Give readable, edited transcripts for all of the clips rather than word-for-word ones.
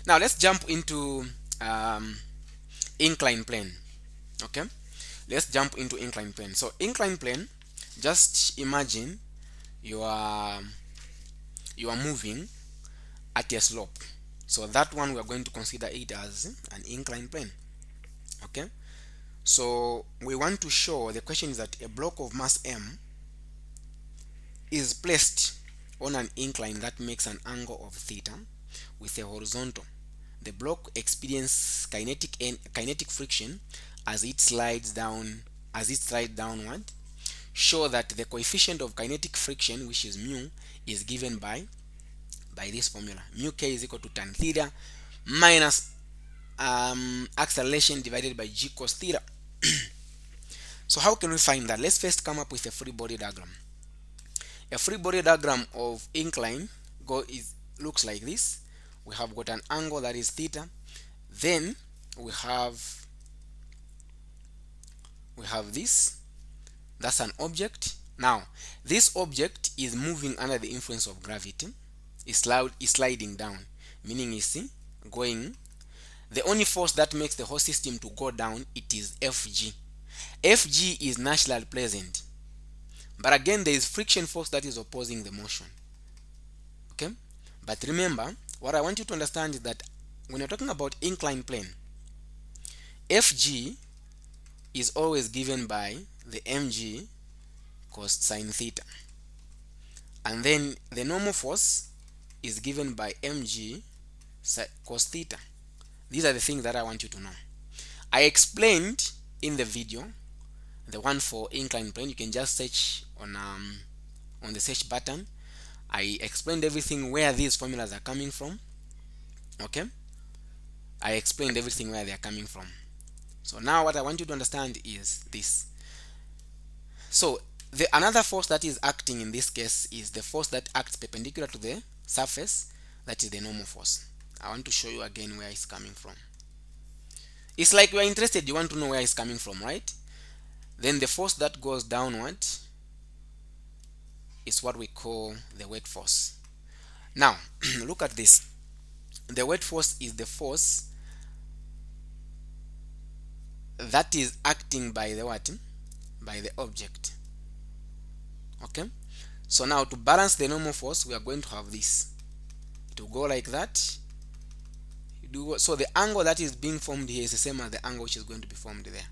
Now let's jump into incline plane. Okay, let's jump into incline plane. So incline plane, just imagine you are moving at a slope. So that one we are going to consider it as an incline plane. Okay, so we want to show, the question is that a block of mass m is placed on an incline that makes an angle of theta with a horizontal. The block experiences kinetic friction as it slides downward. Show that the coefficient of kinetic friction, which is mu, is given by this formula. Mu k is equal to tan theta minus acceleration divided by g cos theta. So how can we find that? Let's first come up with a free body diagram. A free body diagram of incline looks like this. We have got an angle that is theta. Then we have this. That's an object. Now this object is moving under the influence of gravity. It's sliding down, meaning it's going. The only force that makes the whole system to go down, it is Fg. Fg is naturally present, but again there is friction force that is opposing the motion. Okay, but remember, what I want you to understand is that when you're talking about inclined plane, Fg is always given by the mg cos sine theta, and then the normal force is given by mg cos theta. These are the things that I want you to know. I explained in the video, the one for inclined plane. You can just search on the search button. I explained everything where these formulas are coming from. Okay, I explained everything where they are coming from. So now what I want you to understand is this. So another force that is acting in this case is the force that acts perpendicular to the surface, that is the normal force. I want to show you again where it's coming from. It's like you are interested, you want to know where it's coming from, right? Then the force that goes downward is what we call the weight force. Now look at this. The weight force is the force that is acting by the what? By the object. Okay, so now to balance the normal force, we are going to have this. It will go like that. So the angle that is being formed here is the same as the angle which is going to be formed there.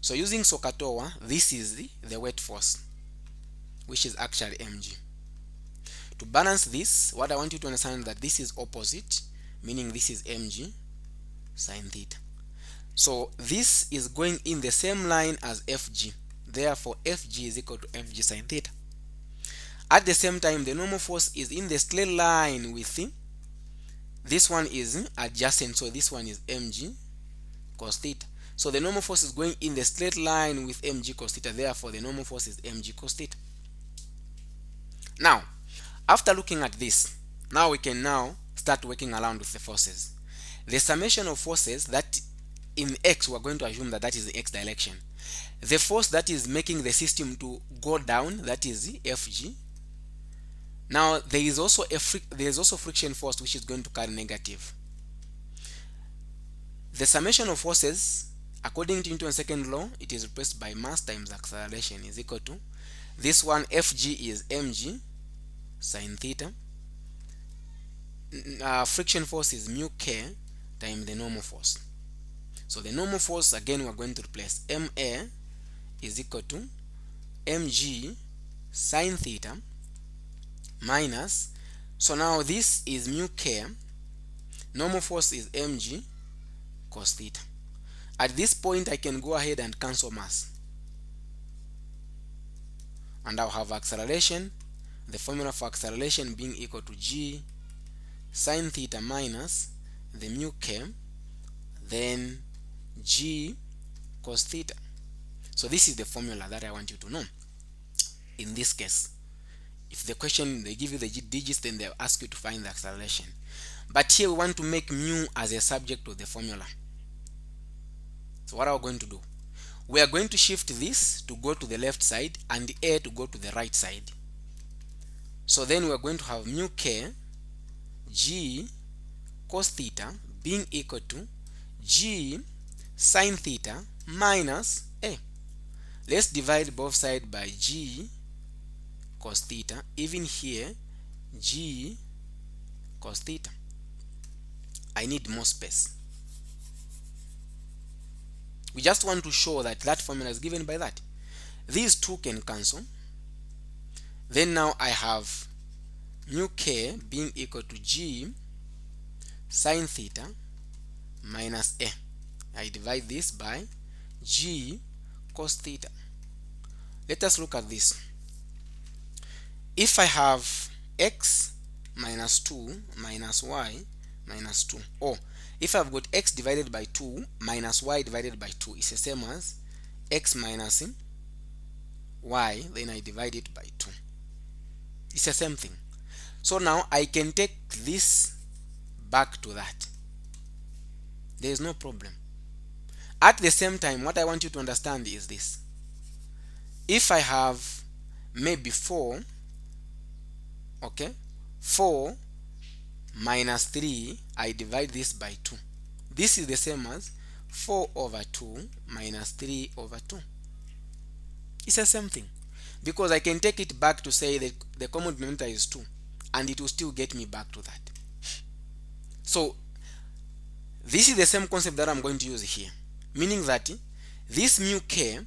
So using SOHCAHTOA, this is the weight force, which is actually mg. To balance this, what I want you to understand is that this is opposite, meaning this is mg sine theta. So this is going in the same line as Fg. Therefore Fg is equal to Fg sine theta. At the same time, the normal force is in the straight line with this one is adjacent, so this one is mg cos theta. So the normal force is going in the straight line with mg cos theta. Therefore the normal force is mg cos theta. Now after looking at this, now we can now start working around with the forces. The summation of forces that in x, we are going to assume that that is the x direction. The force that is making the system to go down, that is Fg. Now there is also friction force which is going to carry negative. The summation of forces according to Newton's second law, it is replaced by mass times acceleration is equal to this one. Fg is mg sine theta. Friction force is mu k times the normal force. So the normal force, again, we are going to replace ma is equal to mg sine theta minus, so now this is mu k, normal force is mg cos theta. At this point I can go ahead and cancel mass, and I'll have acceleration, the formula for acceleration being equal to g sine theta minus the mu k, then g cos theta. So this is the formula that I want you to know. In this case, if the question, they give you the digits, then they'll ask you to find the acceleration. But here we want to make mu as a subject of the formula. So what are we going to do? We are going to shift this to go to the left side and a to go to the right side. So then we are going to have mu k g cos theta being equal to g sine theta minus a. Let's divide both sides by g cos theta, even here g cos theta. I need more space. We just want to show that that formula is given by that. These two can cancel. Then now I have mu k being equal to g sine theta minus a. I divide this by g cos theta. Let us look at this. If I have x minus 2 minus y minus 2, or if I've got x divided by 2 minus y divided by 2, it's the same as x minus y, then I divide it by 2. It's the same thing. So now I can take this back to that. There is no problem. At the same time, what I want you to understand is this. If I have maybe 4, okay, 4 minus 3, I divide this by 2. This is the same as 4 over 2 minus 3 over 2. It's the same thing, because I can take it back to say that the common denominator is 2, and it will still get me back to that. So this is the same concept that I'm going to use here, meaning that this mu k,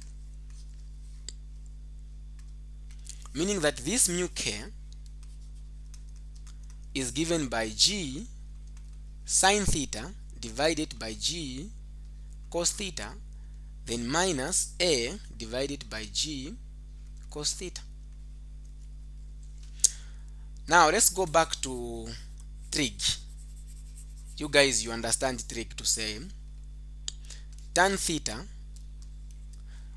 is given by g sine theta divided by g cos theta, then minus a divided by g cos theta. Now let's go back to trig. You guys, you understand trig to say tan theta,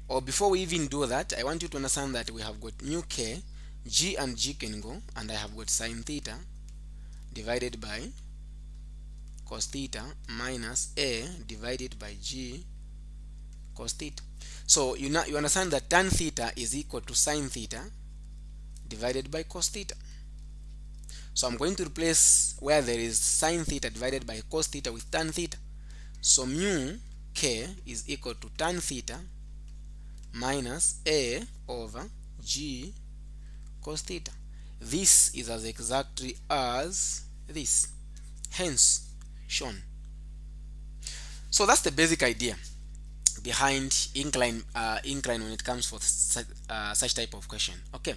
or before we even do that, I want you to understand that we have got mu k, g and g can go, and I have got sine theta divided by cos theta minus a divided by g cos theta. So you understand that tan theta is equal to sine theta divided by cos theta. So I'm going to replace where there is sine theta divided by cos theta with tan theta. So mu k is equal to tan theta minus a over g cos theta. This is as exactly as this, hence shown. So that's the basic idea behind incline when it comes for such type of question. Okay.